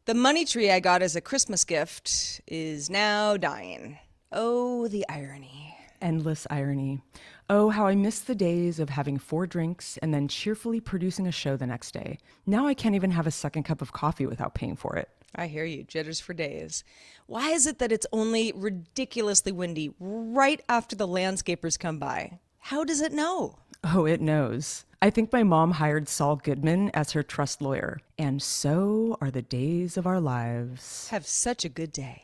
The money tree I got as a Christmas gift is now dying. Oh, the irony. Endless irony. Oh, how I miss the days of having 4 drinks and then cheerfully producing a show the next day. Now I can't even have a second cup of coffee without paying for it. I hear you. Jitters for days. Why is it that it's only ridiculously windy right after the landscapers come by? How does it know? Oh, it knows. I think my mom hired Saul Goodman as her trust lawyer. And so are the days of our lives. Have such a good day.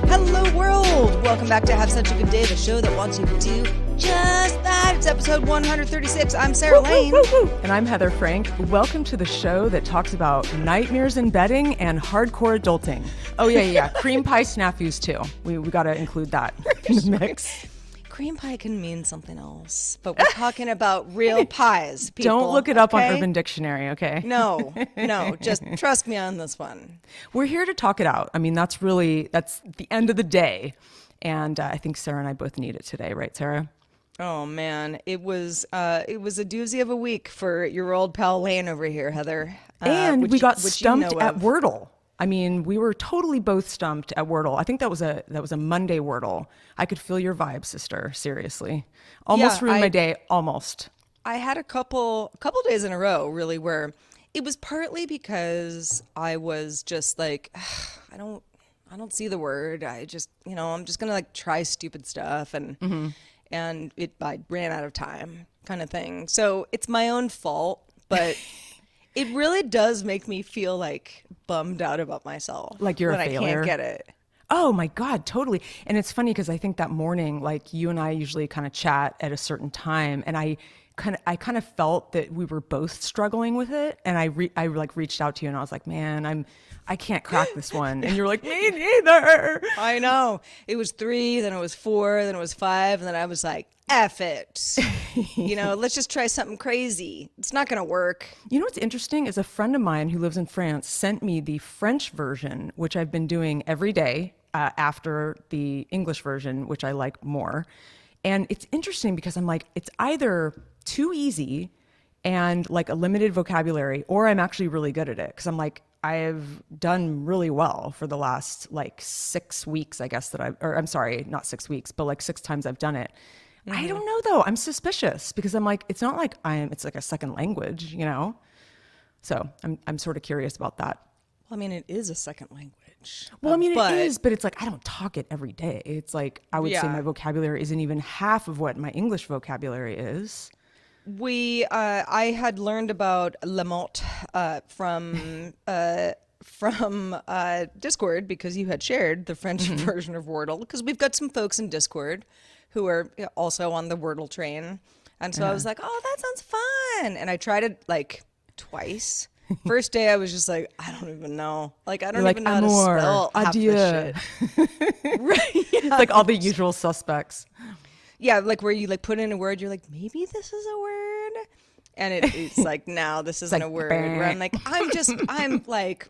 Hello, world. Welcome back to Have Such a Good Day, the show that wants you to do just that. It's episode 136. I'm Sarah Lane. And I'm Heather Frank. Welcome to the show that talks about nightmares in bedding and hardcore adulting. Oh, yeah. Cream pie snafus, too. We got to include that in the mix. Cream pie can mean something else, but we're talking about real pies, people. Don't look it up on Urban Dictionary, okay? No, just trust me on this one. We're here to talk it out. I mean, that's the end of the day. And I think Sarah and I both need it today, right, Sarah? Oh man, it was a doozy of a week for your old pal Lane over here, Heather. And we got stumped at Wordle. I mean, we were totally both stumped at Wordle. I think that was a Monday Wordle. I could feel your vibe, sister. Seriously, almost ruined my day. Almost. I had a couple days in a row, really, where it was partly because I was just like, I don't see the word. I just, I'm just gonna like try stupid stuff, and I ran out of time, kind of thing. So it's my own fault, but. It really does make me feel like bummed out about myself. Like you're a failure. When I can't get it. Oh my God, totally. And it's funny because I think that morning, like you and I usually kind of chat at a certain time, and I kind of felt that we were both struggling with it. And I reached out to you and I was like, man, I can't crack this one. And you're like, me neither. I know. It was 3, then it was 4, then it was 5, and then I was like, F it. Let's just try something crazy. It's not going to work. You know what's interesting is a friend of mine who lives in France sent me the French version, which I've been doing every day after the English version, which I like more. And it's interesting because I'm like, it's either too easy and like a limited vocabulary, or I'm actually really good at it. Because I'm like, I've done really well for the last like 6 weeks, I guess I'm sorry, not 6 weeks, but like 6 times I've done it. Mm-hmm. I don't know though. I'm suspicious because I'm like, it's not like it's like a second language, So I'm sort of curious about that. Well, I mean, it is a second language. Well, I mean, it is, but it's like, I don't talk it every day. It's like, I would say my vocabulary isn't even half of what my English vocabulary is. I had learned about le mot from Discord because you had shared the French version of Wordle, because we've got some folks in Discord who are also on the Wordle train. And so I was like, oh, that sounds fun. And I tried it like twice. First day I was just like, I don't even know. Like, I don't even know how to spell half the shit. Right, yeah. Like all the usual suspects. Yeah, like where you like put in a word, you're like, maybe this is a word. And it's like, no, this isn't like a word. Where I'm like, I'm like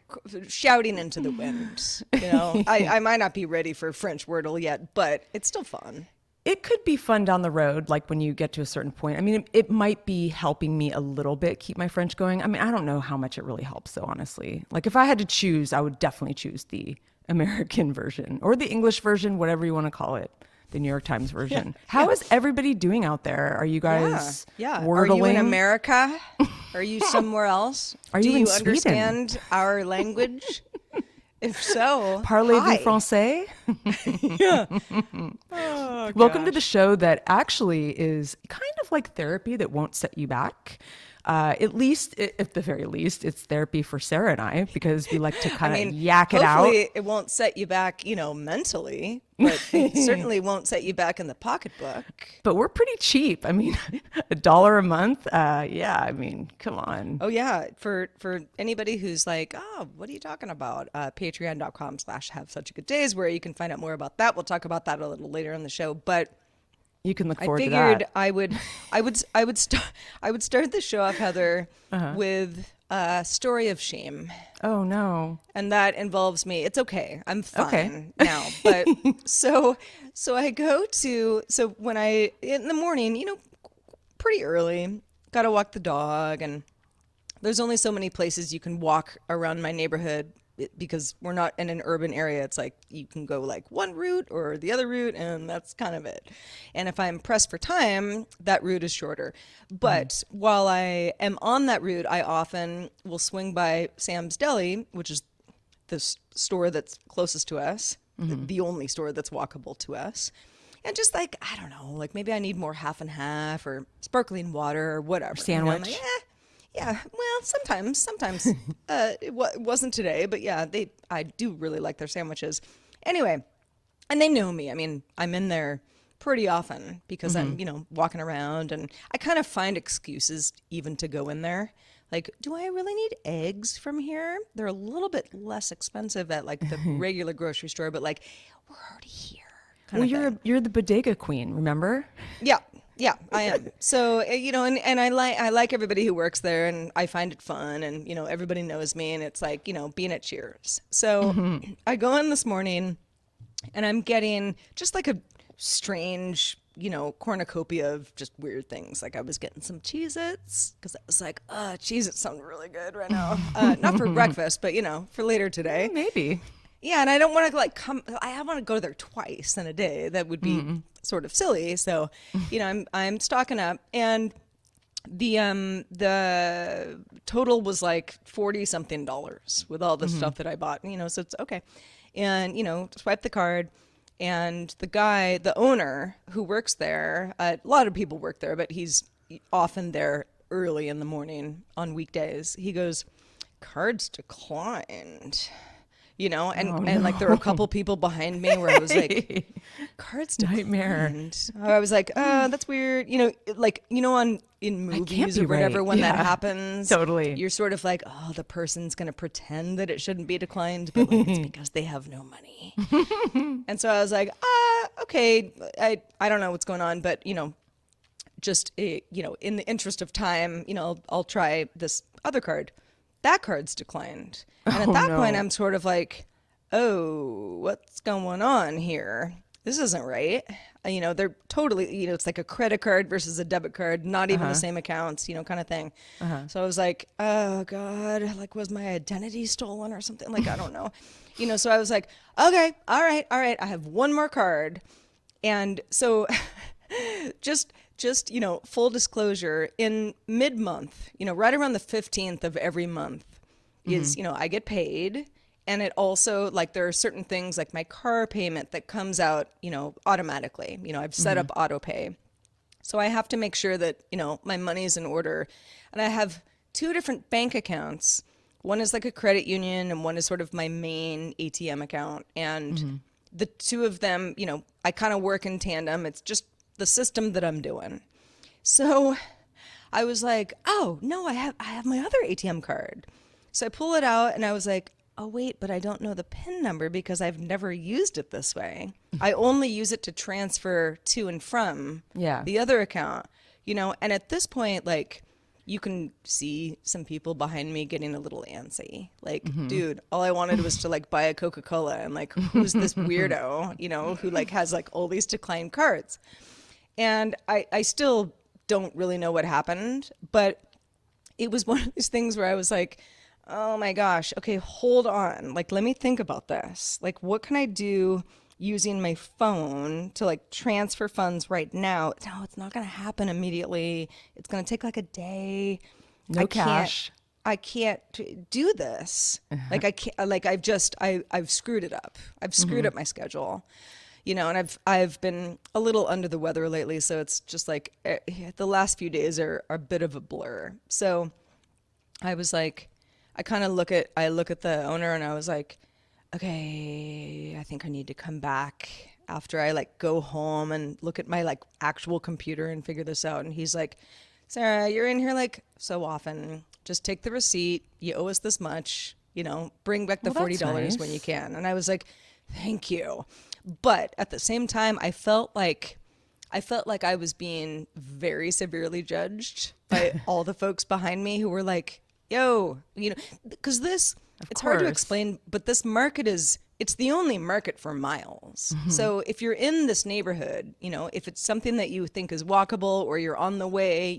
shouting into the wind. I might not be ready for French Wordle yet, but it's still fun. It could be fun down the road, like when you get to a certain point. I mean, it might be helping me a little bit keep my French going. I mean, I don't know how much it really helps, though, honestly. Like if I had to choose, I would definitely choose the American version or the English version, whatever you want to call it. The New York Times version. Yeah. How is everybody doing out there? Are you guys wordling? Are you in America? Are you somewhere else? Do you understand our language? If so, parlez-vous français? Yeah. Oh, welcome to the show that actually is kind of like therapy that won't set you back. At the very least, it's therapy for Sarah and I, because we like to kind of yak it out. Hopefully it won't set you back, mentally, but it certainly won't set you back in the pocketbook. But we're pretty cheap. I mean, $1 a month. Yeah, I mean, come on. Oh yeah. For anybody who's like, oh, what are you talking about? Patreon.com/have such a good days, where you can find out more about that. We'll talk about that a little later in the show, but you can look forward to that. I figured I would start the show off, Heather, with A story of shame. Oh no. And that involves me. It's okay. I'm Okay. fine now. But so I go to so when I in the morning, pretty early, gotta walk the dog, and there's only so many places you can walk around my neighborhood because we're not in an urban area. It's like you can go like one route or the other route, and that's kind of it. And if I'm pressed for time, that route is shorter. But while I am on that route, I often will swing by Sam's Deli, which is the store that's closest to us, the only store that's walkable to us. And just like, I don't know, like maybe I need more half and half or sparkling water or whatever. I'm Sandwich. like, yeah, well, sometimes it wasn't today, but yeah, I do really like their sandwiches. Anyway, and they know me. I mean, I'm in there pretty often because I'm, walking around, and I kind of find excuses even to go in there. Like, do I really need eggs from here? They're a little bit less expensive at like the regular grocery store, but like we're already here. Kind Well, of you're thing. you're the bodega queen, remember? Yeah, yeah, I am. So and I like everybody who works there, and I find it fun, and everybody knows me, and it's like being at Cheers. So I go in this morning, and I'm getting just like a strange, cornucopia of just weird things. Like I was getting some Cheez-Its because I was like, Cheez-Its sound really good right now. Not for breakfast, but for later today. Maybe. Yeah, and I don't want to like come. I want to go there twice in a day. That would be sort of silly. So, I'm stocking up, and the total was like $40-something with all the stuff that I bought. So it's okay, and swipe the card, and the owner who works there, a lot of people work there, but he's often there early in the morning on weekdays. He goes, "Cards declined." And like there were a couple people behind me where I was like, cards Nightmare. declined. I was like, that's weird. In movies or be whatever, right. when that Yeah. happens, Totally. you're sort of like, oh, the person's going to pretend that it shouldn't be declined, but like, it's because they have no money. And so I was like, okay, I don't know what's going on, but just in the interest of time, I'll try this other card. That card's declined. And at that point, I'm sort of like, oh, what's going on here? This isn't right. They're totally, it's like a credit card versus a debit card, not even the same accounts, kind of thing. So I was like, oh God, like was my identity stolen or something? Like, I don't know. So I was like, okay, all right. I have one more card. And so just full disclosure, in mid-month, right around the 15th of every month is, I get paid. And it also, like, there are certain things like my car payment that comes out, automatically. I've set up auto pay. So I have to make sure that, my money's in order. And I have two different bank accounts. One is like a credit union, and one is sort of my main ATM account. And the two of them, I kind of work in tandem. It's just the system that I'm doing. So I was like, oh no, I have my other ATM card. So I pull it out, and I was like, oh wait, but I don't know the PIN number because I've never used it this way. I only use it to transfer to and from the other account, and at this point, like, you can see some people behind me getting a little antsy. Like, dude, all I wanted was to like buy a Coca-Cola, and like, who's this weirdo, who like has like all these declined cards? And I still don't really know what happened, but it was one of these things where I was like, oh my gosh, okay, hold on. Like, let me think about this. Like, what can I do using my phone to like transfer funds right now? No, it's not going to happen immediately. It's going to take like a day. No cash. I can't do this. Like, I can't, like, I've screwed it up. I've screwed up my schedule. And I've been a little under the weather lately, so it's just like the last few days are a bit of a blur. So I was like, I look at the owner, and I was like, okay, I think I need to come back after I like go home and look at my like actual computer and figure this out. And he's like, Sarah, you're in here like so often. Just take the receipt. You owe us this much. Bring back the $40 nice. when you can. And I was like, thank you. But at the same time, I felt like I was being very severely judged by all the folks behind me who were like, yo, because Of it's hard to course. explain, but this market it's the only market for miles. So if you're in this neighborhood, if it's something that you think is walkable or you're on the way,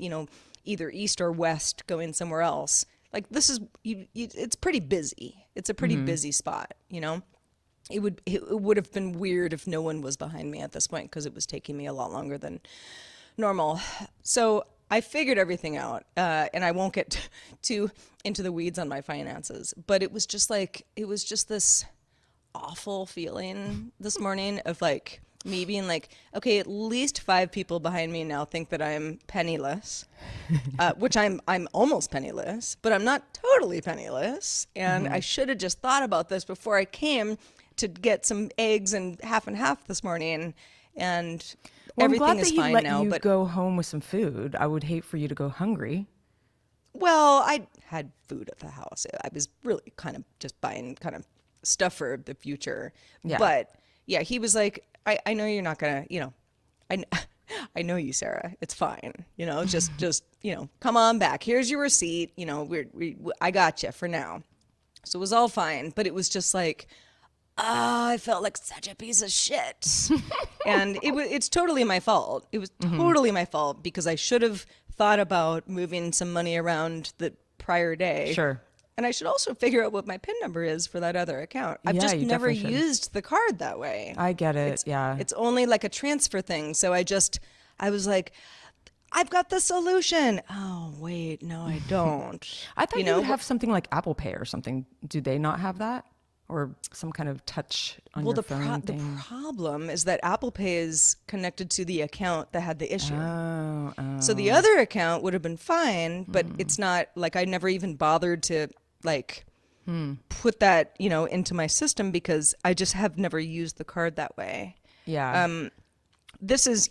either east or west going somewhere else, like this is, it's pretty busy. It's a pretty busy spot. It would have been weird if no one was behind me at this point because it was taking me a lot longer than normal. So I figured everything out, and I won't get too into the weeds on my finances. But it was just this awful feeling this morning of like me being like, okay, at least 5 people behind me now think that I'm penniless, which I'm almost penniless, but I'm not totally penniless. And I should have just thought about this before I came to get some eggs and half this morning. And Well, I'm everything glad that is he fine let now. you But go home with some food. I would hate for you to go hungry. well, I had food at the house. I was really kind of just buying kind of stuff for the future. Yeah. But yeah, he was like, I know you're not gonna, I, I know you, Sarah. It's fine. Just, come on back. Here's your receipt. I got you for now. So it was all fine. But it was just like, I felt like such a piece of shit. And it's totally my fault. It was totally my fault because I should have thought about moving some money around the prior day. Sure. And I should also figure out what my PIN number is for that other account. I've Yeah, just you never definitely should. used the card that way. I get it. It's Yeah. it's only like a transfer thing. So I was like, I've got the solution. Oh, wait, no, I don't. I thought You you know, would have something like Apple Pay or something. Do they not have that? Or some kind of touch on well, your phone the thing? problem is that Apple Pay is connected to the account that had the issue. Oh, So the other account would have been fine, but it's not like I never even bothered to like put that, into my system because I just have never used the card that way. yeah. This is,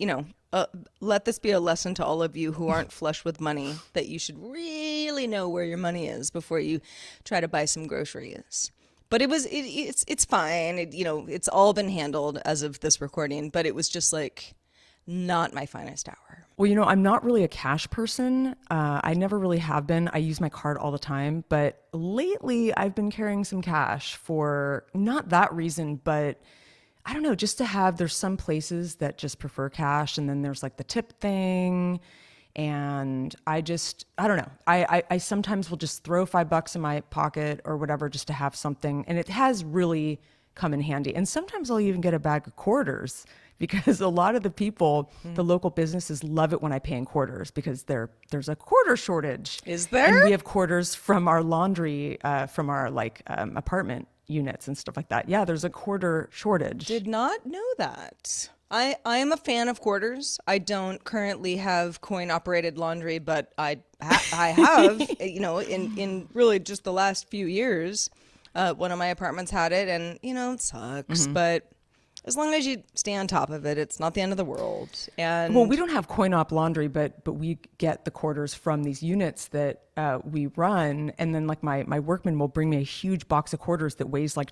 let this be a lesson to all of you who aren't flush with money that you should really know where your money is before you try to buy some groceries. But it's fine. It's all been handled as of this recording, but it was just like not my finest hour. Well, I'm not really a cash person. I never really have been. I use my card all the time. But lately, I've been carrying some cash for not that reason, but I don't know, just to have, there's some places that just prefer cash. And then there's like the tip thing. And I don't know. I sometimes will just throw $5 in my pocket or whatever just to have something. And it has really come in handy. And sometimes I'll even get a bag of quarters because a lot of the people, the local businesses love it when I pay in quarters because there's a quarter shortage. Is there? And we have quarters from our laundry, from our apartment units and stuff like that. Yeah, there's a quarter shortage. Did not know that. I am a fan of quarters. I don't currently have coin operated laundry, but I have, in really just the last few years, one of my apartments had it and, it sucks, but as long as you stay on top of it, it's not the end of the world. And Well, we don't have coin op laundry, but we get the quarters from these units that we run, and then like my workman will bring me a huge box of quarters that weighs like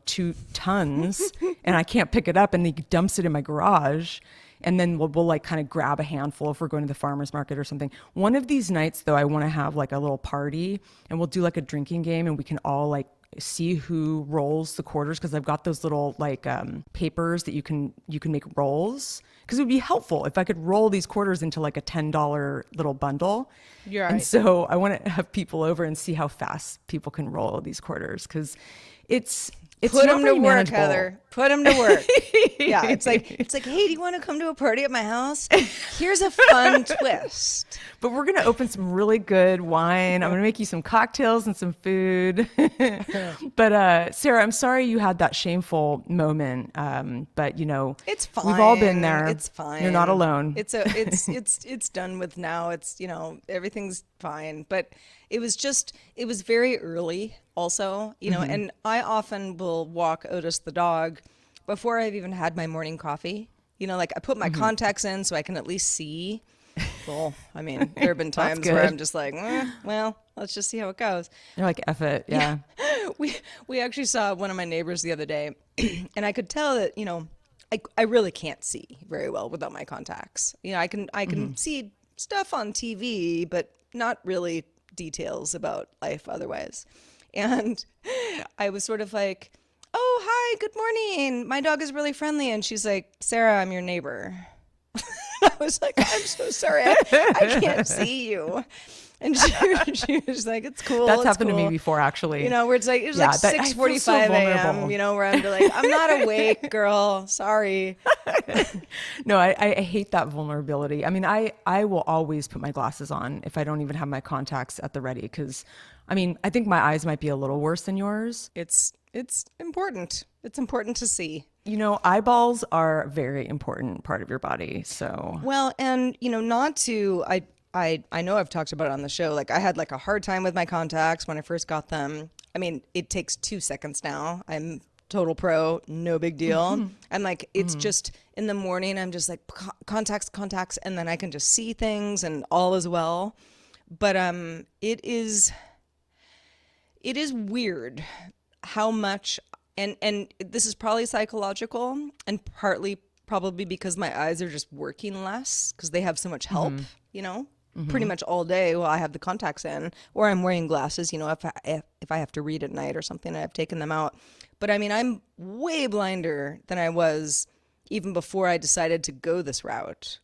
2 tons, and I can't pick it up, and he dumps it in my garage. And then we'll like kind of grab a handful if we're going to the farmer's market or something. One of these nights, though, I want to have like a little party, and we'll do like a drinking game, and we can all like see who rolls the quarters because I've got those little like papers that you can make rolls because it would be helpful if I could roll these quarters into like a $10 little bundle. You're And right. so I want to have people over and see how fast people can roll these quarters because it's put not them to very work, manageable. Heather. Put them to work. Yeah, it's like, hey, do you want to come to a party at my house? Here's a fun twist. But we're going to open some really good wine. I'm going to make you some cocktails and some food. But Sarah, I'm sorry you had that shameful moment. But It's fine. we've all been there. It's fine. You're not alone. It's done with now. It's everything's fine. But it was very early also, and I often will walk Otis the dog before I've even had my morning coffee. Like I put my contacts in so I can at least see. Well, I mean, there have been times where good. I'm just like, well, let's just see how it goes. You're like, F it. Yeah. We actually saw one of my neighbors the other day, and I could tell that I really can't see very well without my contacts. I can see stuff on TV, but not really details about life otherwise. And I was sort of like, oh, hi, good morning. My dog is really friendly. And she's like, Sarah, I'm your neighbor. I was like, I'm so sorry. I can't see you. And she was like, it's cool. That's it's happened to me cool. before, actually. You know, where it was Yeah, like that, I feel so 6:45 a.m., vulnerable. you know, where I'm like, I'm not awake, girl. Sorry. No, I hate that vulnerability. I mean, I will always put my glasses on if I don't even have my contacts at the ready. Because, I mean, I think my eyes might be a little worse than yours. It's important. It's important to see. You know, eyeballs are a very important part of your body. So, Well, and you know, not to I know I've talked about it on the show. Like I had like a hard time with my contacts when I first got them. I mean, it takes 2 seconds now. I'm total pro, no big deal. I'm like, it's just in the morning. I'm just like contacts, and then I can just see things, and all is well. But it is weird how much, and this is probably psychological, and partly probably because my eyes are just working less because they have so much help, you know, pretty much all day while I have the contacts in, or I'm wearing glasses, you know, if I have to read at night or something, I've taken them out. But I mean, I'm way blinder than I was even before I decided to go this route.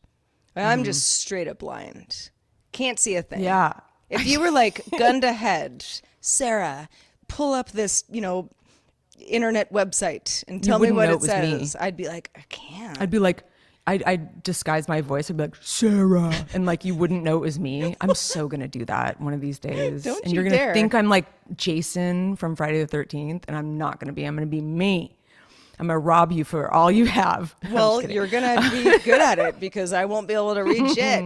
I'm just straight up blind. Can't see a thing. yeah. If you were like gun to head, Sarah, pull up this, you know, internet website and tell me wouldn't what know it it was me. says, I'd be like, I can't. I'd be like, I'd disguise my voice. I'd be like, Sarah. And like, you wouldn't know it was me. I'm so going to do that one of these days. Don't and you you're going to dare. think I'm like Jason from Friday the 13th. And I'm not going to be. I'm going to be me. I'm going to rob you for all you have. I'm just Well, kidding. you're going to be good at it because I won't be able to read shit.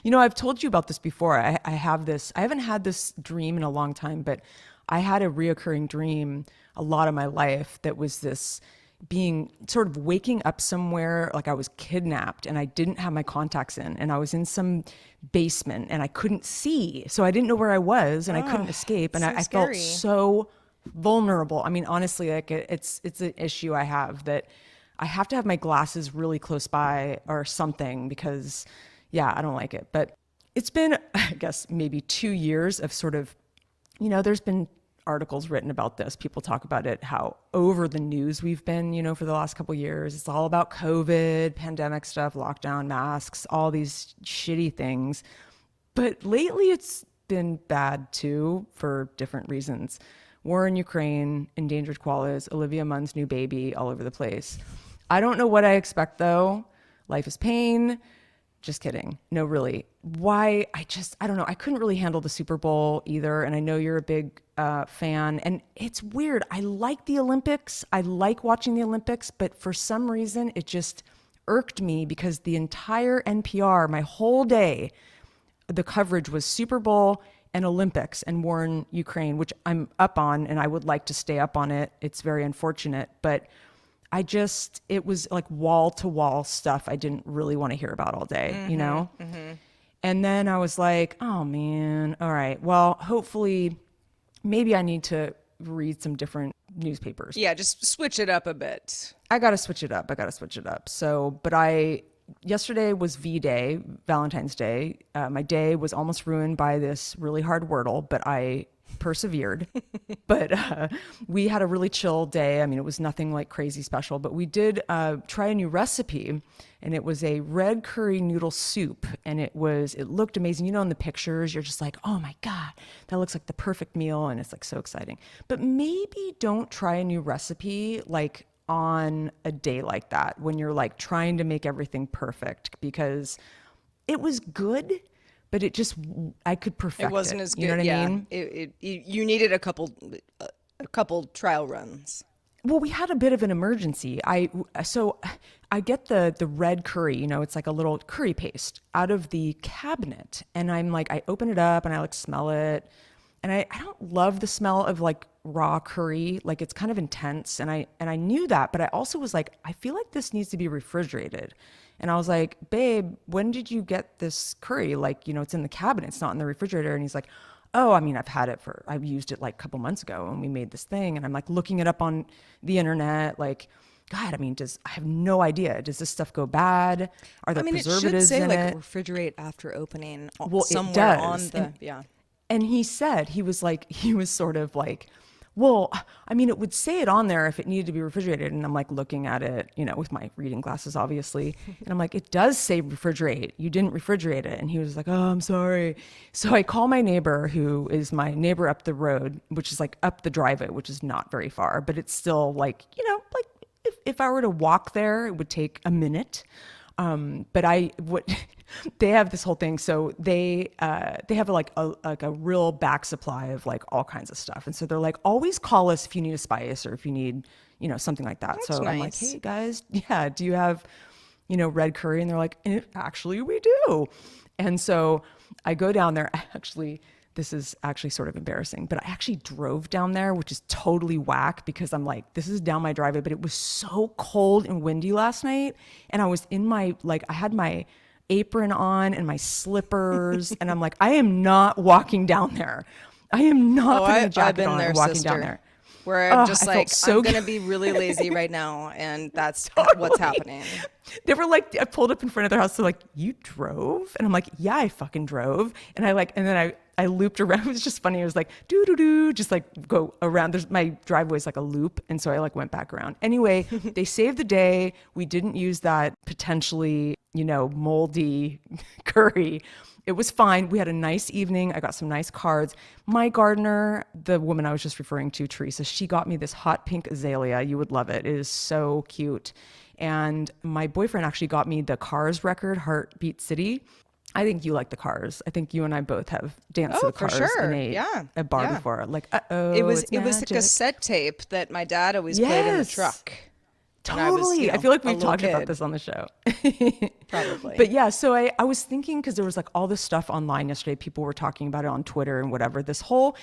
You know, I've told you about this before. I have this, I haven't had this dream in a long time, but I had a reoccurring dream a lot of my life that was this being sort of waking up somewhere like I was kidnapped and I didn't have my contacts in and I was in some basement and I couldn't see. So I didn't know where I was and I couldn't escape. And so I felt scary. so vulnerable. I mean, honestly, like it's an issue I have that I have to have my glasses really close by or something because yeah, I don't like it. But it's been, I guess, maybe 2 years of sort of, you know, there's been articles written about this. People talk about it, how over the news we've been, you know, for the last couple of years. It's all about COVID, pandemic stuff, lockdown, masks, all these shitty things. But lately it's been bad too for different reasons. War in Ukraine, endangered koalas, Olivia Munn's new baby all over the place. I don't know what I expect though. Life is pain. Just kidding. No, really. Why? I don't know. I couldn't really handle the Super Bowl either. And I know you're a big fan. And it's weird. I like the Olympics. I like watching the Olympics. But for some reason, it just irked me because the entire NPR, my whole day, the coverage was Super Bowl and Olympics and war in Ukraine, which I'm up on and I would like to stay up on it. It's very unfortunate. But it was like wall to wall stuff I didn't really want to hear about all day, you know? And then I was like, oh man, all right, well, hopefully, maybe I need to read some different newspapers. Yeah, just switch it up a bit. I got to switch it up. So, but yesterday was V-Day, Valentine's Day. My day was almost ruined by this really hard Wordle, but I persevered. But we had a really chill day. I mean, it was nothing like crazy special, but we did try a new recipe, and it was a red curry noodle soup, and it looked amazing. You know, in the pictures, you're just like, oh my God, that looks like the perfect meal, and it's like so exciting. But maybe don't try a new recipe like on a day like that when you're like trying to make everything perfect, because it was good, but I could perfect It wasn't as good. You know what yeah. I mean? You needed a couple trial runs. Well, we had a bit of an emergency. So I get the red curry, you know, it's like a little curry paste out of the cabinet. And I'm like, I open it up and I like smell it. And I don't love the smell of like raw curry. Like it's kind of intense. And I knew that, but I also was like, I feel like this needs to be refrigerated. And I was like, babe, when did you get this curry? Like, you know, it's in the cabinet, it's not in the refrigerator. And he's like, oh, I mean, I've used it like a couple months ago and we made this thing. And I'm like looking it up on the internet, like, God, I mean, I have no idea. Does this stuff go bad? Are I there mean, it should preservatives say in like it? refrigerate after opening Well, it somewhere on does. the, yeah. And he said, he was sort of like, well, I mean, it would say it on there if it needed to be refrigerated. And I'm like looking at it, with my reading glasses, obviously. And I'm like, it does say refrigerate. You didn't refrigerate it. And he was like, oh, I'm sorry. So I call my neighbor, who is my neighbor up the road, which is like up the driveway, which is not very far, but it's still like, like if I were to walk there, it would take a minute. But they have this whole thing. So they have like a real back supply of like all kinds of stuff. And so they're like, always call us if you need a spice or if you need, something like that. That's So I'm like, nice. hey guys, yeah, do you have, red curry? And they're like, actually we do. And so I go down there. Actually, this is actually sort of embarrassing, but I actually drove down there, which is totally whack because I'm like, this is down my driveway, but it was so cold and windy last night. And I was in I had my apron on and my slippers. And I'm like, I am not walking down there. I am not Oh, putting a I've jacket been on there, and walking down sister. there. Where I'm Oh, just I felt like, so I'm gonna good. be really lazy right now, and that's what's Totally. happening. They were like, I pulled up in front of their house. They're like, you drove? And I'm like, yeah, I fucking drove. And and then I looped around. It was just funny. It was like, doo doo doo, just like go around. My driveway is like a loop. And so I like went back around. Anyway, they saved the day. We didn't use that potentially, moldy curry. It was fine. We had a nice evening. I got some nice cards. My gardener, the woman I was just referring to, Teresa, she got me this hot pink azalea. You would love it. It is so cute. And my boyfriend actually got me the Cars record, Heartbeat City. I think you like the Cars. I think you and I both have danced to Oh, the for Cars in sure. Yeah. a bar Yeah. before. Like, It was it's it was a magic. cassette tape that my dad always played in the Yes, truck when I was, totally. I feel like a we've little talked about kid, this on the show. probably. But yeah, so I was thinking, because there was like all this stuff online yesterday, people were talking about it on Twitter and whatever, this whole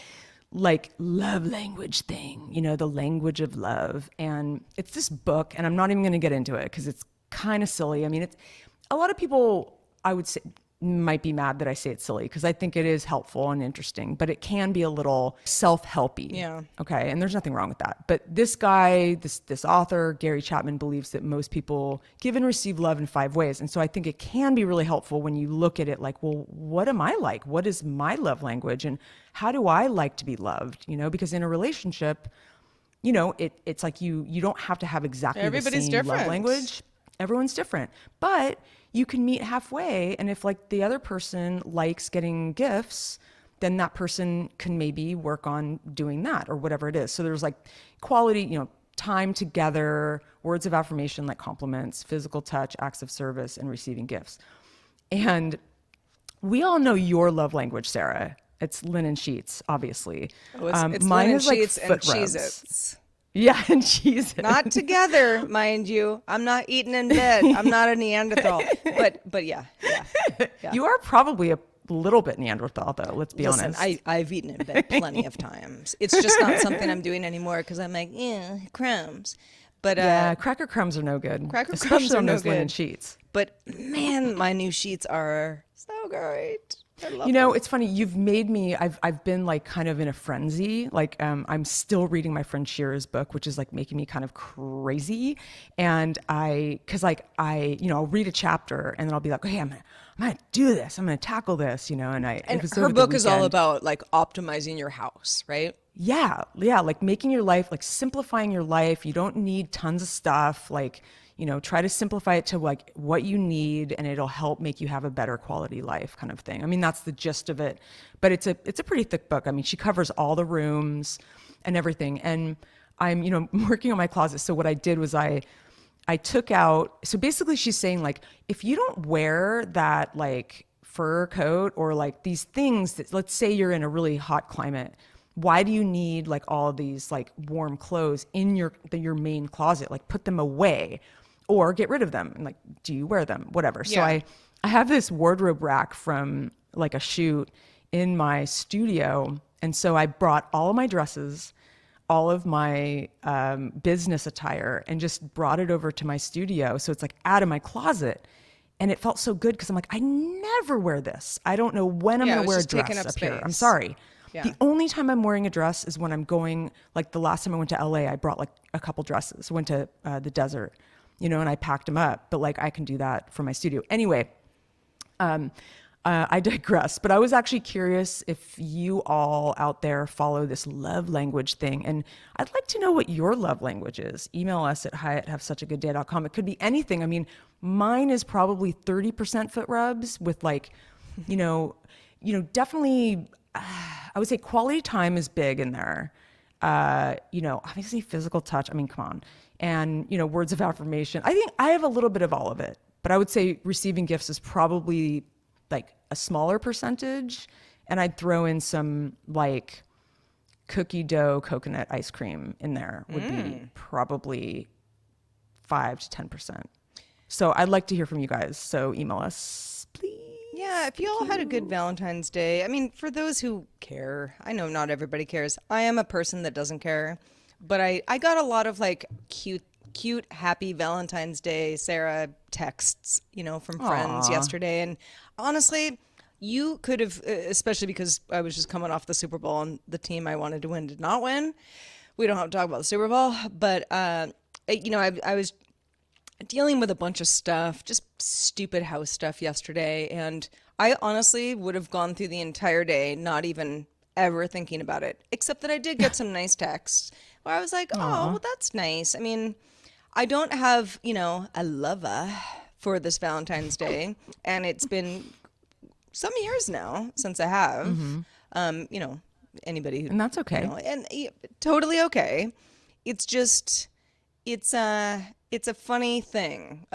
like love language thing, the language of love. And it's this book, and I'm not even going to get into it because it's kind of silly. I mean, it's a lot of people, I would say, might be mad that I say it's silly because I think it is helpful and interesting, but it can be a little self-helpy. Yeah. Okay. And there's nothing wrong with that. But this guy, this author, Gary Chapman, believes that most people give and receive love in 5 ways. And so I think it can be really helpful when you look at it like, well, what am I like? What is my love language? And how do I like to be loved? Because in a relationship, it's like you don't have to have exactly the Everybody's same love different. language. Everyone's different. But you can meet halfway. And if like the other person likes getting gifts, then that person can maybe work on doing that or whatever it is. So there's like quality, time together, words of affirmation like compliments, physical touch, acts of service, and receiving gifts. And we all know your love language, Sarah. It's linen sheets, obviously. Oh, it's Mine linen is like sheets and foot rubs. Cheez-Its. Yeah, and cheese. Not together, mind you. I'm not eating in bed. I'm not a Neanderthal. But yeah, yeah, yeah. You are probably a little bit Neanderthal, though. Let's be Listen, honest. I've eaten in bed plenty of times. It's just not something I'm doing anymore because I'm like, yeah, crumbs. But Yeah, cracker crumbs are no good. cracker crumbs Especially are on no those linen good. sheets. But man, my new sheets are so great. I love them. It's funny. You've made me. I've been like kind of in a frenzy. Like I'm still reading my friend Shira's book, which is like making me kind of crazy. And because like I'll read a chapter and then I'll be like, okay, I'm gonna do this. I'm gonna tackle this. And And it was her over the book is all weekend. about like optimizing your house, right? Yeah, like making your life, like simplifying your life. You don't need tons of stuff. Like, try to simplify it to like what you need, and it'll help make you have a better quality life, kind of thing. I mean, that's the gist of it. But it's a pretty thick book. I mean, she covers all the rooms and everything. And I'm, working on my closet. So what I did was I took out. So basically, she's saying like, if you don't wear that like fur coat or like these things that, let's say you're in a really hot climate, why do you need like all these like warm clothes in your main closet? Like put them away or get rid of them. And like, do you wear them? Whatever. So Yeah. I have this wardrobe rack from like a shoot in my studio. And so I brought all of my dresses, all of my business attire, and just brought it over to my studio. So it's like out of my closet. And it felt so good because I'm like, I never wear this. I don't know when I'm Yeah, going it to was wear a just taking dress up up here. I'm space. sorry. Yeah. The only time I'm wearing a dress is when I'm going, like the last time I went to LA, I brought like a couple dresses, went to the desert, and I packed them up. But like I can do that for my studio. Anyway, I digress, but I was actually curious if you all out there follow this love language thing. And I'd like to know what your love language is. Email us at hi@havesuchagoodday.com. It could be anything. I mean, mine is probably 30% foot rubs with like, definitely, I would say quality time is big in there. Obviously physical touch. I mean, come on. And, words of affirmation. I think I have a little bit of all of it, but I would say receiving gifts is probably like a smaller percentage. And I'd throw in some like cookie dough coconut ice cream in there would be probably 5 to 10%. So I'd like to hear from you guys. So email us, please. Yeah, if you all had a good Valentine's Day, I mean, for those who care, I know not everybody cares. I am a person that doesn't care, but I got a lot of like cute, happy Valentine's Day, Sarah texts, from friends Aw. yesterday. And honestly, you could have, especially because I was just coming off the Super Bowl and the team I wanted to win did not win. We don't have to talk about the Super Bowl, but, I was dealing with a bunch of stuff, just stupid house stuff yesterday. And I honestly would have gone through the entire day not even ever thinking about it, except that I did get some nice texts where I was like, oh, well, that's nice. I mean, I don't have, a lover for this Valentine's Day. And it's been some years now since I have, anybody who, And that's okay. totally okay. It's just, it's a funny thing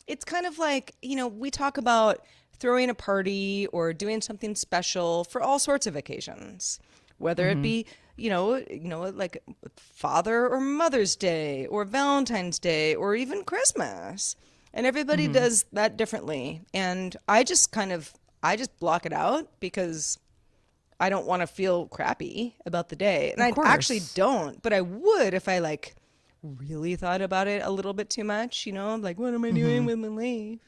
it's kind of like, we talk about throwing a party or doing something special for all sorts of occasions, whether it be, like Father or Mother's Day or Valentine's Day or even Christmas. And everybody does that differently. And I just block it out because I don't want to feel crappy about the day. And Of I course. actually don't, but I would if I like really thought about it a little bit too much, like what am I doing with my life?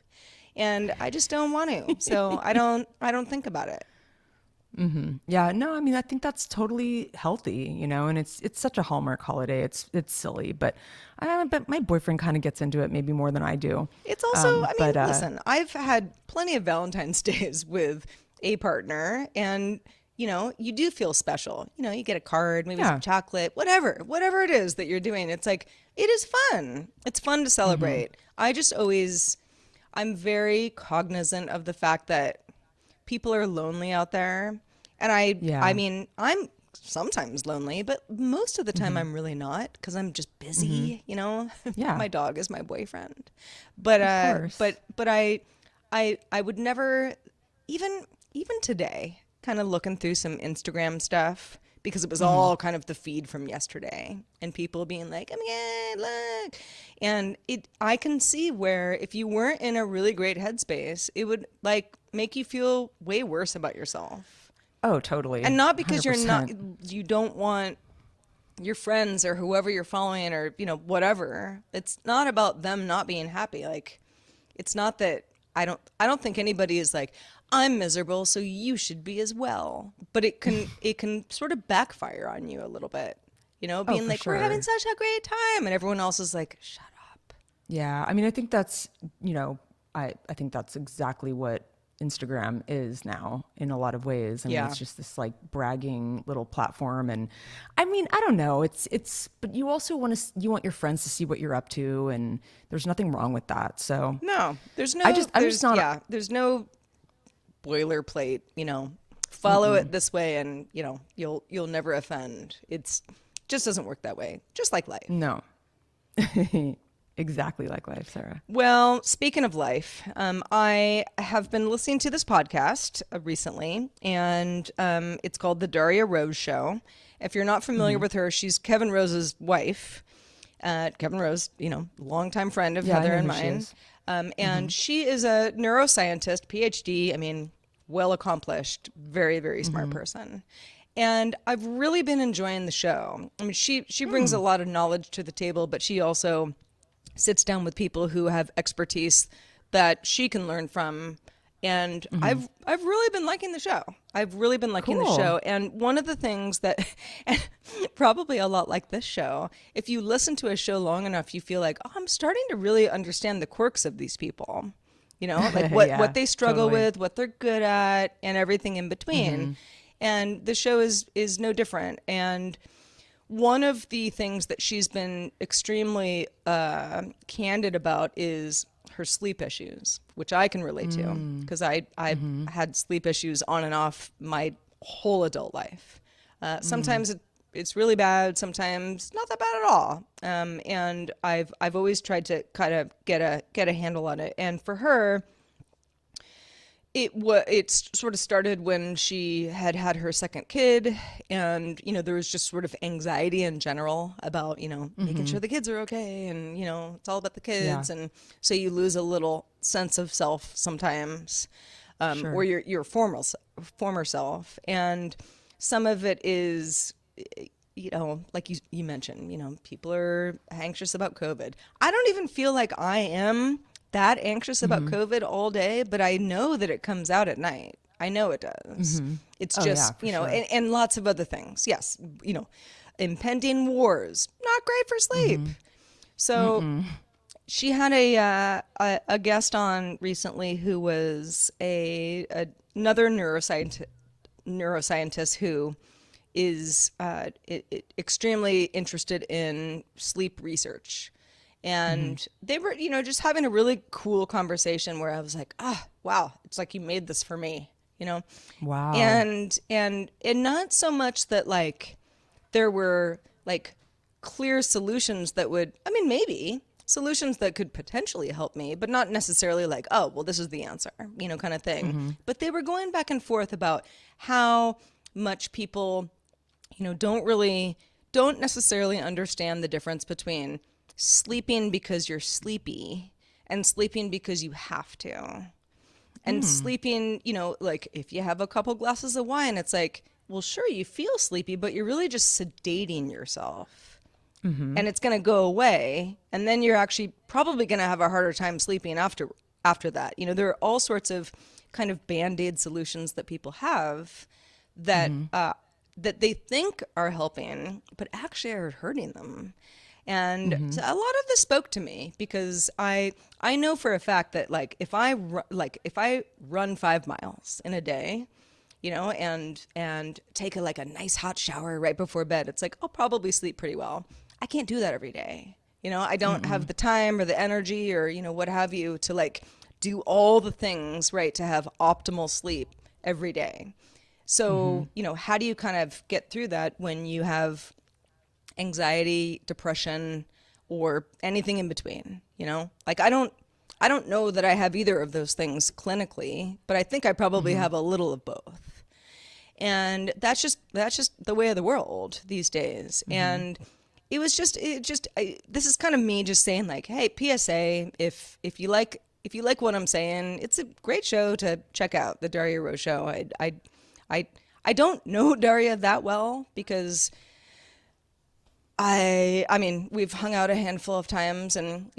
And I just don't want to. So I don't think about it. Yeah, no, I mean, I think that's totally healthy, and it's such a Hallmark holiday. It's silly, but but my boyfriend kind of gets into it maybe more than I do. It's also, But listen, I've had plenty of Valentine's days with a partner and you do feel special. You get a card, maybe Yeah. some chocolate, whatever it is that you're doing. It's like, it is fun. It's fun to celebrate. I'm very cognizant of the fact that people are lonely out there. And Yeah. I mean, I'm sometimes lonely, but most of the time I'm really not because I'm just busy, Yeah. My dog is my boyfriend. But course. but I would never even today, kind of looking through some Instagram stuff because it was all kind of the feed from yesterday and people being like, oh my God, look. And I can see where if you weren't in a really great headspace, it would like make you feel way worse about yourself. Oh, totally. And not because you 100%. don't want your friends or whoever you're following or, whatever. It's not about them not being happy. Like, it's not that I don't think anybody is like, I'm miserable, so you should be as well. But it can sort of backfire on you a little bit, being for like, we're having sure. such a great time. And everyone else is like, shut up. Yeah, I mean, I think that's, I think that's exactly what Instagram is now in a lot of ways. I mean, Yeah. it's just this like bragging little platform. And I mean, I don't know. But you also you want your friends to see what you're up to. And there's nothing wrong with that. So No, there's no, I'm just not, yeah, there's no boilerplate, follow it this way and, you'll never offend. It's just doesn't work that way. Just like life. no, exactly like life, Sarah. Well, speaking of life, I have been listening to this podcast recently, and it's called The Daria Rose Show. If you're not familiar with her, she's Kevin Rose's wife. Kevin Rose, longtime friend of Yeah, I Heather know and who she mine. is. And she is a neuroscientist, PhD. I mean, well accomplished, very, very smart person. And I've really been enjoying the show. I mean, she brings a lot of knowledge to the table, but she also sits down with people who have expertise that she can learn from And I've really been liking the show. I've really been liking the Cool. show. And one of the things that, and probably a lot like this show, if you listen to a show long enough, you feel like, oh, I'm starting to really understand the quirks of these people. You know, like what Yeah, they struggle totally. with, what they're good at, and everything in between. And the show is no different. And one of the things that she's been extremely candid about is her sleep issues, which I can relate to because I had sleep issues on and off my whole adult life. Sometimes it's really bad, sometimes not that bad at all. And I've always tried to kind of get a handle on it. And for her, it sort of started when she had her second kid, and there was just sort of anxiety in general about making sure the kids are okay, and it's all about the Yeah, kids, and so you lose a little sense of self sometimes, or sure. your former self, and some of it is like you mentioned, people are anxious about COVID. I don't even feel like I am that anxious about COVID all day, but I know that it comes out at night. I know it does. It's Oh yeah, just, for sure. and lots of other things. Yes, impending wars, not great for sleep. So she had a guest on recently who was another neuroscientist who is extremely interested in sleep research. And they were, just having a really cool conversation where I was like, ah, wow, it's like you made this for me, you know? Wow. And not so much that like there were like clear solutions that would, I mean, maybe solutions that could potentially help me, but not necessarily like, oh, well, this is the answer, kind of thing. But they were going back and forth about how much people don't necessarily understand the difference between sleeping because you're sleepy and sleeping because you have to. And sleeping, like if you have a couple glasses of wine, it's like, well, sure, you feel sleepy, but you're really just sedating yourself. And it's going to go away, and then you're actually probably going to have a harder time sleeping after that. There are all sorts of kind of band-aid solutions that people have that that they think are helping, but actually are hurting them. And so a lot of this spoke to me because I know for a fact that like if I run 5 miles in a day, and take a nice hot shower right before bed, it's like I'll probably sleep pretty well. I can't do that every day. I don't have the time or the energy or what have you to like do all the things right to have optimal sleep every day. So, how do you kind of get through that when you have anxiety, depression, or anything in between, Like I don't know that I have either of those things clinically, but I think I probably have a little of both. And that's just the way of the world these days. And this is kind of me just saying like, hey, PSA, if you like what I'm saying, it's a great show to check out, the Daria Rose show. I don't know Daria that well because I mean, we've hung out a handful of times, and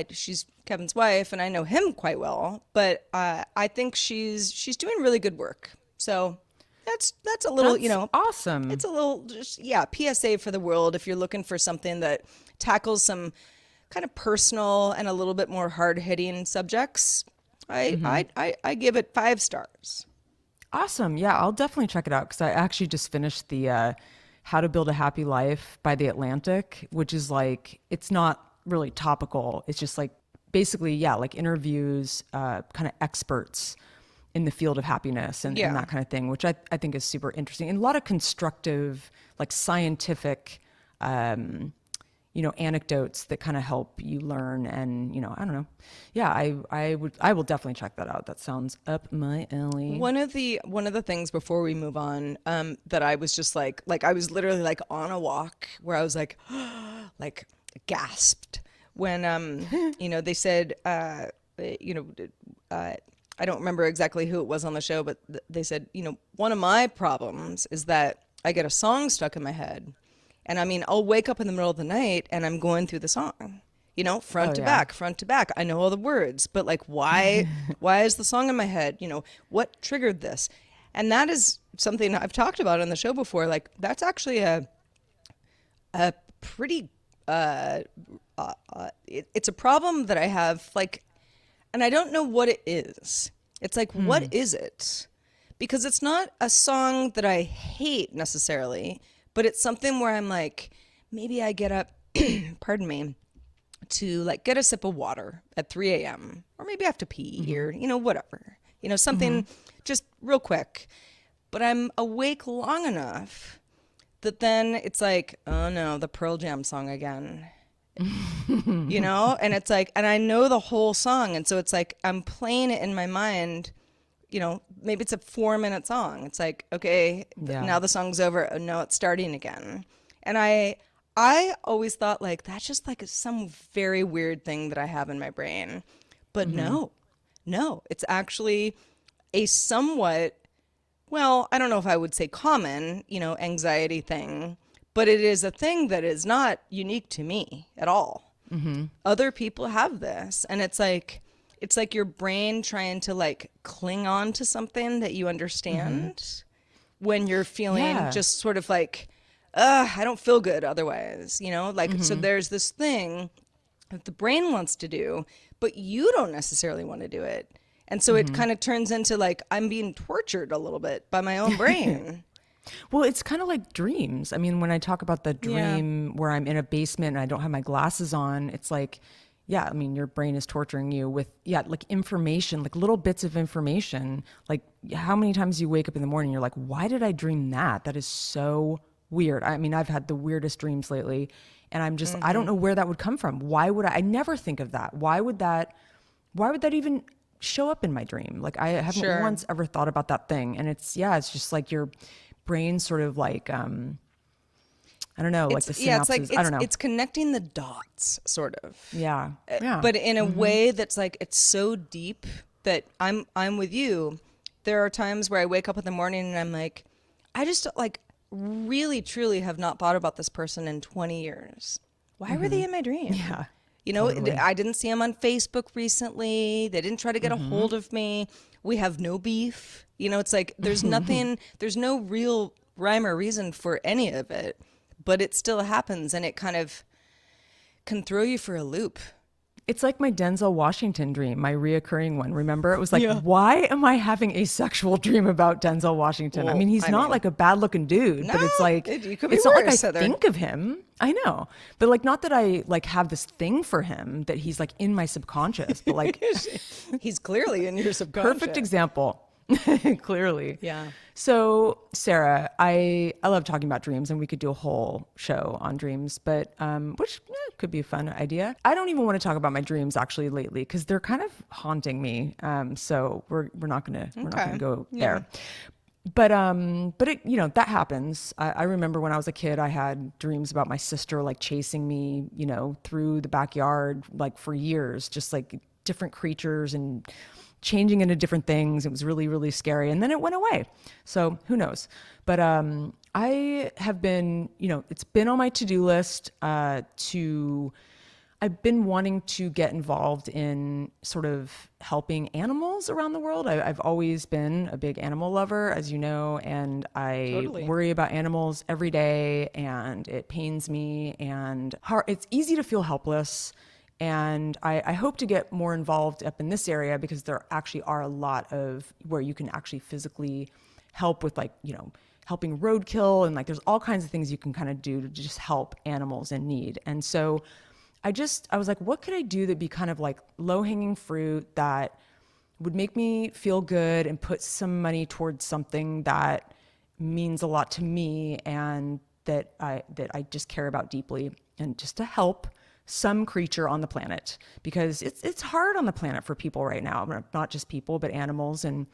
she's Kevin's wife, and I know him quite well. But I think she's doing really good work. So that's a little, That's it's awesome. a little just yeah, PSA for the world if you're looking for something that tackles some kind of personal and a little bit more hard hitting subjects. I give it 5 stars. Awesome. Yeah, I'll definitely check it out because I actually just finished the How to Build a Happy Life by The Atlantic, which is like, it's not really topical. It's just like basically, yeah, like interviews, kind of experts in the field of happiness and Yeah. that kind of thing, which I think is super interesting. And a lot of constructive, like scientific, anecdotes that kind of help you learn. And, I don't know. Yeah, I will definitely check that out. That sounds up my alley. One of the things before we move on, that I was just like I was literally like on a walk where I was like like gasped when they said you know I don't remember exactly who it was on the show, but they said, one of my problems is that I get a song stuck in my head, and I mean I'll wake up in the middle of the night and I'm going through the song, Oh yeah. front to back. I know all the words, but like, why is the song in my head? What triggered this? And that is something I've talked about on the show before. Like, that's actually a pretty, it's a problem that I have, like, and I don't know what it is. It's like, what is it? Because it's not a song that I hate necessarily, but it's something where I'm like, maybe I get up, pardon me, to like get a sip of water at 3 a.m. or maybe I have to pee or, whatever, something just real quick. But I'm awake long enough that then it's like, oh no, the Pearl Jam song again. And it's like, and I know the whole song. And so it's like, I'm playing it in my mind, maybe it's a 4-minute song. It's like, okay, Yeah. now the song's over. Oh, no, it's starting again. And I always thought like, that's just like some very weird thing that I have in my brain. But no, it's actually a somewhat, well, I don't know if I would say common, anxiety thing, but it is a thing that is not unique to me at all. Other people have this, and it's like your brain trying to like cling on to something that you understand when you're feeling Yeah. just sort of like, I don't feel good otherwise, like, so there's this thing that the brain wants to do, but you don't necessarily want to do it. And so it kind of turns into like, I'm being tortured a little bit by my own brain. Well, it's kind of like dreams. I mean, when I talk about the Yeah. dream where I'm in a basement and I don't have my glasses on, it's like, yeah, I mean, your brain is torturing you with, yeah, like information, like little bits of information. Like how many times you wake up in the morning, you're like, why did I dream that? That is so weird. I mean, I've had the weirdest dreams lately, and I'm just, I don't know where that would come from. Why would I never think of that? Why would that even show up in my dream? Like I haven't Sure. once ever thought about that thing. And it's just like your brain sort of like, I don't know, like the Yeah, it's like synapses. I don't know. it's connecting the dots, sort of. Yeah. Yeah. But in a way that's like, it's so deep that I'm with you. There are times where I wake up in the morning and I'm like, I just like really truly have not thought about this person in 20 years. Why were they in my dream? Yeah. Totally. I didn't see them on Facebook recently. They didn't try to get a hold of me. We have no beef. It's like there's nothing, there's no real rhyme or reason for any of it, but it still happens, and it kind of can throw you for a loop. It's like my Denzel Washington dream, my reoccurring one. Remember, it was like, Yeah. why am I having a sexual dream about Denzel Washington? I Well, mean, he's I not mean, like a bad looking dude, but it's no, like, you could be it's not like I worse, Heather. think of him. I know, but like, not that I like have this thing for him that he's like in my subconscious, but like, He's clearly in your subconscious. perfect example. Clearly. Yeah. So, Sarah, I love talking about dreams, and we could do a whole show on dreams, but which could be a fun idea. I don't even want to talk about my dreams actually lately because they're kind of haunting me. So we're not gonna go there. But it, that happens. I remember when I was a kid, I had dreams about my sister like chasing me, through the backyard like for years, just like different creatures and changing into different things. It was really, really scary. And then it went away. So who knows? But I have been, it's been on my to-do list I've been wanting to get involved in sort of helping animals around the world. I've always been a big animal lover, as you know, and I Totally. worry about animals every day, and it pains me, and it's easy to feel helpless. And I hope to get more involved up in this area because there actually are a lot of where you can actually physically help with like, helping roadkill, and like there's all kinds of things you can kind of do to just help animals in need. And so I was like, what could I do that'd be kind of like low hanging fruit that would make me feel good and put some money towards something that means a lot to me and that I just care about deeply, and just to help some creature on the planet, because it's hard on the planet for people right now, not just people, but animals, and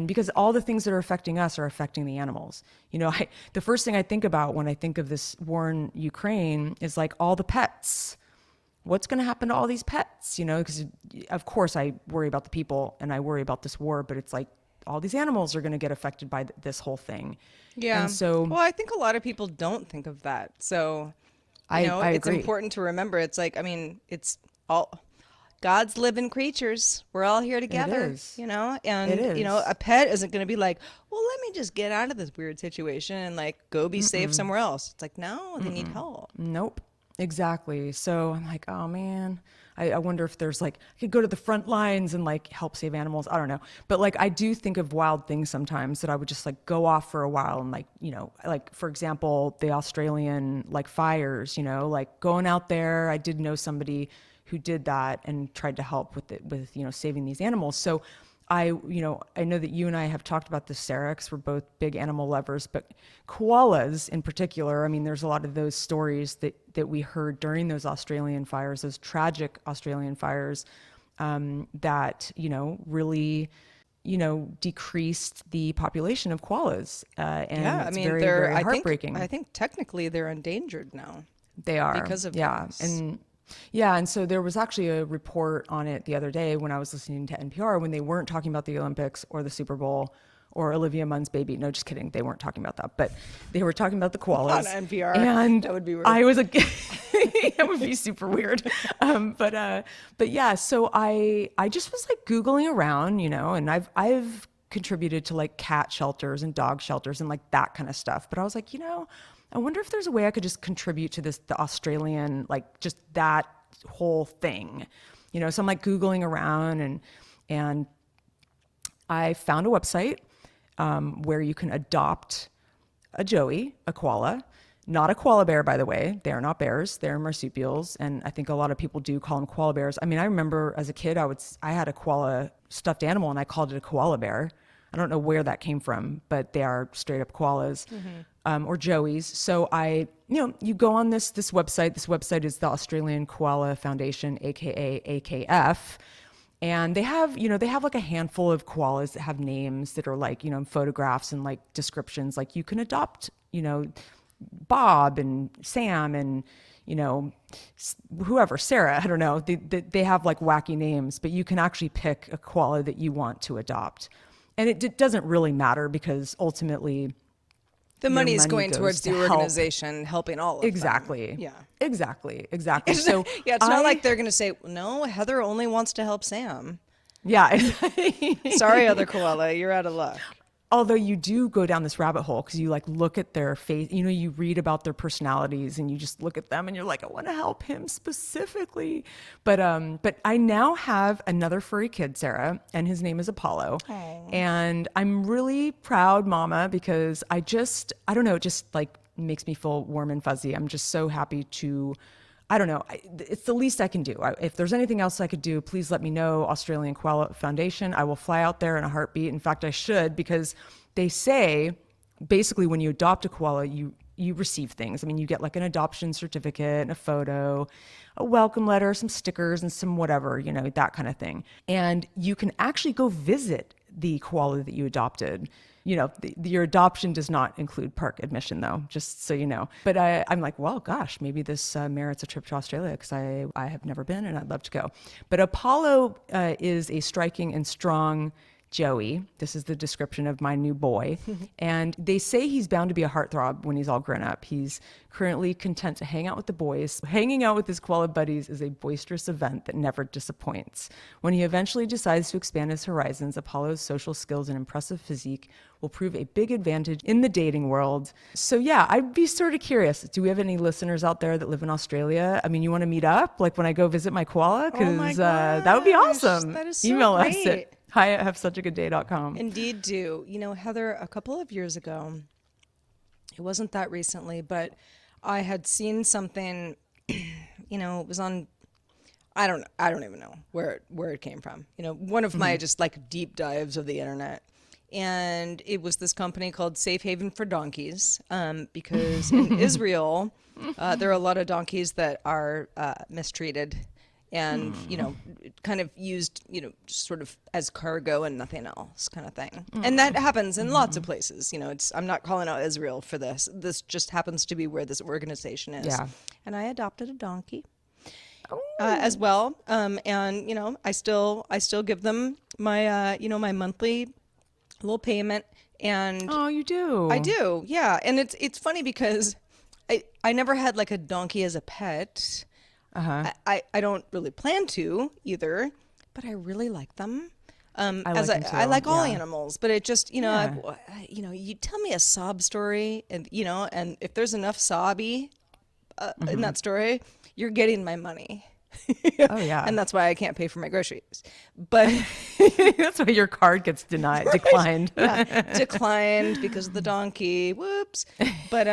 because all the things that are affecting us are affecting the animals. The first thing I think about when I think of this war in Ukraine is like all the pets. What's going to happen to all these pets? Because of course I worry about the people and I worry about this war, but it's like all these animals are going to get affected by this whole thing. Yeah. And so, Well, I think a lot of people don't think of that. So I It's agree. important to remember. It's like, I mean, it's all God's living creatures. We're all here It together, is. It and, a is. pet isn't going to be like, well, let me just get out of this weird situation and like go be safe Mm-mm. somewhere else. It's like, no, they need Mm-mm. help. Nope. Exactly. So I'm like, oh man, I wonder if there's like, I could go to the front lines and like help save animals. I don't know. But like, I do think of wild things sometimes that I would just like go off for a while and like, like for example, the Australian like fires, like going out there. I did know somebody who did that and tried to help with it, with, saving these animals. So I know that you and I have talked about this, Sarah, 'cause we're both big animal lovers, but koalas in particular, I mean, there's a lot of those stories that we heard during those Australian fires, those tragic Australian fires, that, really, decreased the population of koalas. And Yeah, I it's mean, very, very I heartbreaking. think technically they're endangered now They are, because of yeah. this. And so there was actually a report on it the other day when I was listening to NPR when they weren't talking about the Olympics or the Super Bowl or Olivia Munn's baby. No, just kidding. They weren't talking about that, but they were talking about the On koalas. NPR. And That would be weird. I was like, that would be super weird. But yeah, so I just was like Googling around, and I've contributed to like cat shelters and dog shelters and like that kind of stuff. But I was like, I wonder if there's a way I could just contribute to the Australian, like just that whole thing, So I'm like Googling around and I found a website where you can adopt a joey, a koala, not a koala bear, by the way. They are not bears; they're marsupials, and I think a lot of people do call them koala bears. I mean, I remember as a kid, I had a koala stuffed animal, and I called it a koala bear. I don't know where that came from, but they are straight up koalas, or joeys. So you go on this website. This website is the Australian Koala Foundation, aka AKF. And they have like a handful of koalas that have names that are like, photographs and like descriptions. Like you can adopt, Bob and Sam and, whoever, Sarah, I don't know. They have like wacky names, but you can actually pick a koala that you want to adopt. And it doesn't really matter because ultimately The your money is money going goes towards to the help. organization helping all of them. Exactly. Yeah. Exactly. So Yeah, it's not like they're going to say, no, Heather only wants to help Sam. yeah. Sorry, other koala, you're out of luck. Although you do go down this rabbit hole because you like look at their face, you read about their personalities and you just look at them and you're like, I want to help him specifically. But I now have another furry kid, Sarah, and his name is Apollo. Aw. And I'm really proud, Mama, because I don't know, it just like makes me feel warm and fuzzy. I'm just so happy to, I don't know. It's the least I can do. If there's anything else I could do, please let me know. Australian Koala Foundation. I will fly out there in a heartbeat. In fact, I should, because they say basically when you adopt a koala, you receive things. I mean, you get like an adoption certificate and a photo, a welcome letter, some stickers, and some whatever, that kind of thing. And you can actually go visit the koala that you adopted. Your adoption does not include park admission, though, just so you know. But I'm like, well, gosh, maybe this merits a trip to Australia because I have never been and I'd love to go. But Apollo is a striking and strong Joey. This is the description of my new boy. And they say he's bound to be a heartthrob when he's all grown up. He's currently content to hang out with the boys. Hanging out with his koala buddies is a boisterous event that never disappoints. When he eventually decides to expand his horizons, Apollo's social skills and impressive physique will prove a big advantage in the dating world. So yeah, I'd be sort of curious. Do we have any listeners out there that live in Australia? I mean, you want to meet up? Like when I go visit my koala? Oh my Because that would be gosh, awesome. that is so Email us great. at hi@havesuchagooddday.com. Indeed do. Heather, a couple of years ago, it wasn't that recently, but I had seen something, it was on, I don't even know where it came from. One of my just like deep dives of the internet. And it was this company called Safe Haven for Donkeys, because in Israel, there are a lot of donkeys that are mistreated and, kind of used, just sort of as cargo and nothing else kind of thing. And that happens in lots of places. I'm not calling out Israel for this. This just happens to be where this organization is. Yeah. And I adopted a donkey Oh. as well. And, I still give them my, my monthly little payment. And Oh, you do? I do. Yeah. And it's funny because I never had like a donkey as a pet. Uh-huh. I don't really plan to either, but I really like them. I As like them I too. like all Yeah. animals, but it just, Yeah. you tell me a sob story, and and if there's enough sobby in that story, you're getting my money. Oh yeah. And that's why I can't pay for my groceries. But That's why your card gets denied, declined. yeah, declined because of the donkey. Whoops. But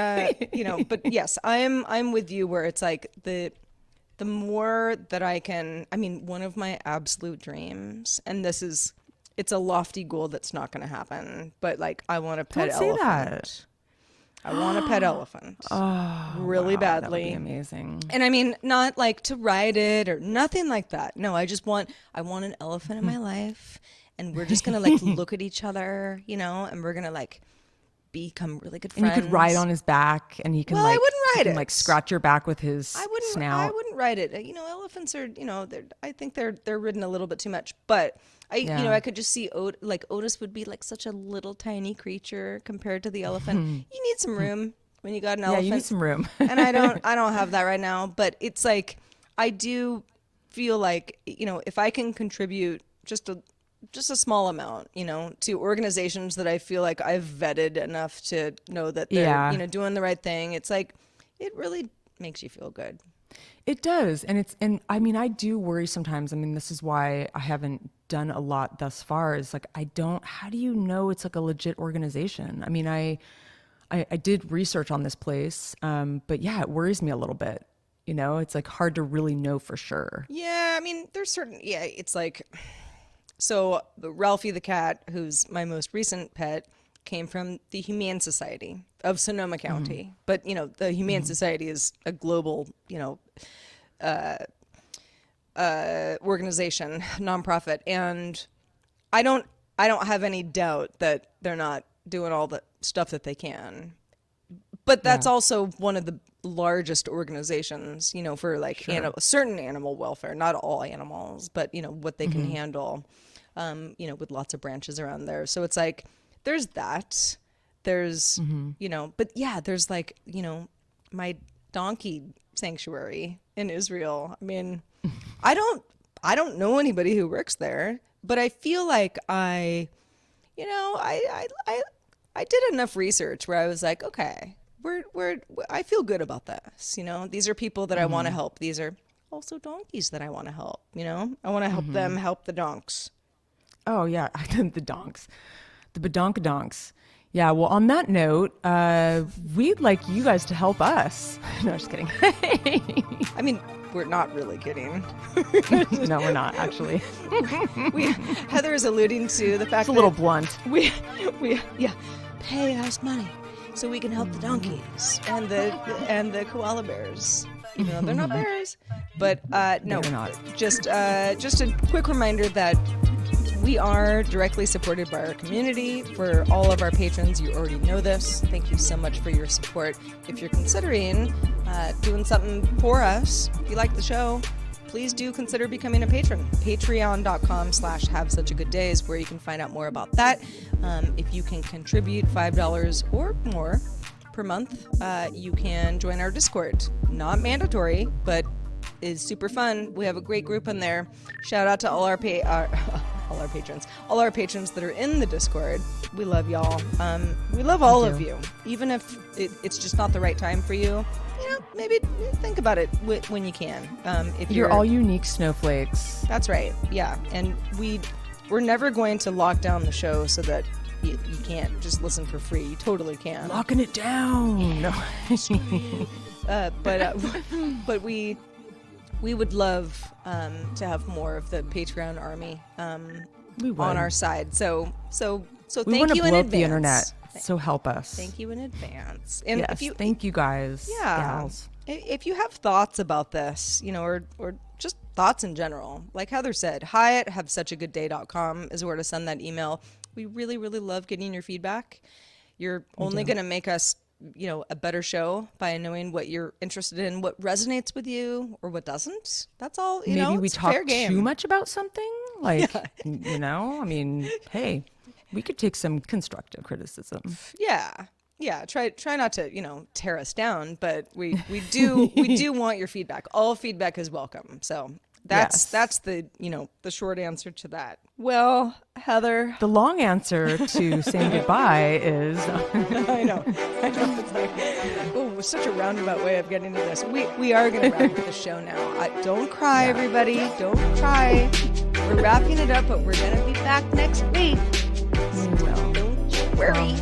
but yes, I'm with you where it's like the more that I can, I mean, one of my absolute dreams, and it's a lofty goal that's not going to happen, but like I want a pet Don't say that. elephant. I want a pet elephant Oh, really wow, that would be badly. amazing. And I mean, not like to ride it or nothing like that. No, I want an elephant in my life, and we're just gonna like look at each other, and we're gonna like become really good And you friends. could ride on his back, and he can Well, I like wouldn't he ride can it. like scratch your back with his I snout. wouldn't ride it. Elephants are, I think they're ridden a little bit too much. But Yeah. I could just see like Otis would be like such a little tiny creature compared to the elephant. You need some room when you got an Yeah, elephant. you need some room. And I don't have that right now, but it's like I do feel like, if I can contribute just a small amount, to organizations that I feel like I've vetted enough to know that they're, Yeah. doing the right thing. It's like it really makes you feel good. It does. And I mean, I do worry sometimes. I mean, this is why I haven't done a lot thus far is like, how do you know it's like a legit organization? I mean, I did research on this place, but yeah, it worries me a little bit. It's like hard to really know for sure. Yeah, I mean, it's like so Ralphie the cat, who's my most recent pet, came from the Humane Society of Sonoma County. But, the Humane Society is a global, organization, nonprofit, and I don't I don't have any doubt that they're not doing all the stuff that they can. But that's Yeah. also one of the largest organizations, for like Sure. certain animal welfare, not all animals, but what they can handle, with lots of branches around there. So it's like there's that. There's, but yeah, there's like, my donkey sanctuary in Israel. I mean, I don't I don't know anybody who works there, but I feel like I did enough research where I was like, okay, I feel good about this. These are people that I want to help. These are also donkeys that I want to help. I want to help them help the donks. Oh yeah, the donks, the badonkadonks. Yeah. Well, on that note, we'd like you guys to help us. No, just kidding. I mean, we're not really kidding. No, we're not actually. Heather is alluding to the fact It's a little that blunt. we pay us money so we can help the donkeys and the koala bears, even though they're not bears. But no, They're not. just a quick reminder that we are directly supported by our community. For all of our patrons, you already know this. Thank you so much for your support. If you're considering doing something for us, if you like the show, please do consider becoming a patron. Patreon.com/have such a good day is where you can find out more about that. If you can contribute $5 or more per month, you can join our Discord. Not mandatory, but is super fun. We have a great group in there. Shout out to all our all our patrons that are in the Discord. We love y'all. We love all of you. Even if it's just not the right time for you, maybe think about it when you can. If You're all unique snowflakes. that's right. Yeah, and we're never going to lock down the show so that you can't just listen for free. You totally can. Locking it down. No. But we would love to have more of the Patreon army We would. on our side. So We thank want to you in blow advance. up the internet. So help us. Thank you in advance. And Yes. if you Thank you guys. yeah, Gals. if you have thoughts about this, or just thoughts in general, like Heather said, hi at havesuchagoodday.com is where to send that email. We really, really love getting your feedback. You're only going to make us, a better show by knowing what you're interested in, what resonates with you or what doesn't. That's all, Maybe we it's talk fair game. too much about something. Like, I mean, hey, we could take some constructive criticism. Yeah. Yeah, try not to, tear us down, but we do want your feedback. All feedback is welcome. So that's the the short answer to that. Well, Heather, The long answer to saying goodbye is I know. It's like, oh, such a roundabout way of getting to this. We are going to wrap up the show now. Don't cry, everybody. Don't cry. We're wrapping it up, but we're going to be back next week. well, Don't you worry.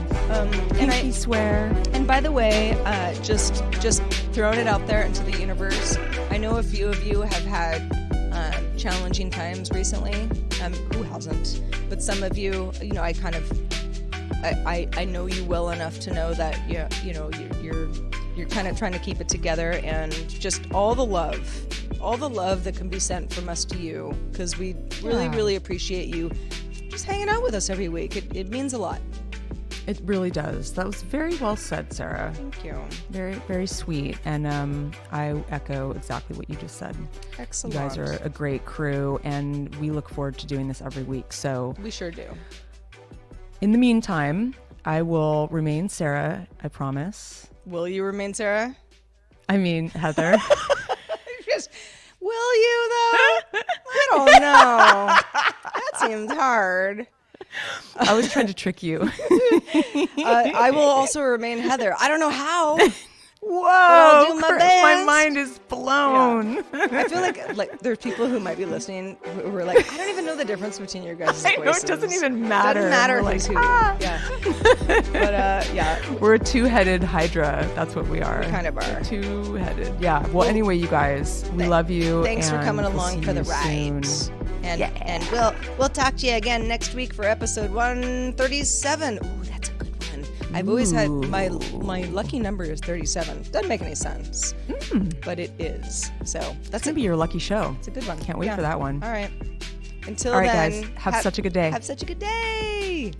And I swear. And by the way, just throwing it out there into the universe. I know a few of you have had challenging times recently. Who hasn't? But some of you, I kind of, I know you well enough to know that you're kind of trying to keep it together, and just all the love that can be sent from us to you, because we really appreciate you just hanging out with us every week. It means a lot. It really does. That was very well said, Sarah. Thank you. Very, very sweet. And I echo exactly what you just said. Excellent. You guys are a great crew, and we look forward to doing this every week. So We sure do. in the meantime, I will remain Sarah, I promise. Will you remain Sarah? I mean, Heather. Just, will you though? I don't know. That seems hard. I was trying to trick you. I will also remain Heather. I don't know how. Whoa! I'll do my Chris, best. my mind is blown. Yeah. I feel like there's people who might be listening who are like, I don't even know the difference between your guys' I voices. know, it doesn't even matter. Doesn't matter We're like, who's who. ah. Yeah. But yeah. We're a two-headed hydra. That's what we are. We kind of are. We're two-headed. Yeah. Well, anyway, you guys, we love you. Thanks for and coming we'll along see for the you ride. soon. And we'll talk to you again next week for episode 137. Ooh, that's a good one. I've always had my lucky number is 37. Doesn't make any sense, but it is. So that's Gonna be your lucky show. It's a good one. Can't wait for that one. All right. Until All right, then, guys. Have such a good day. Have such a good day.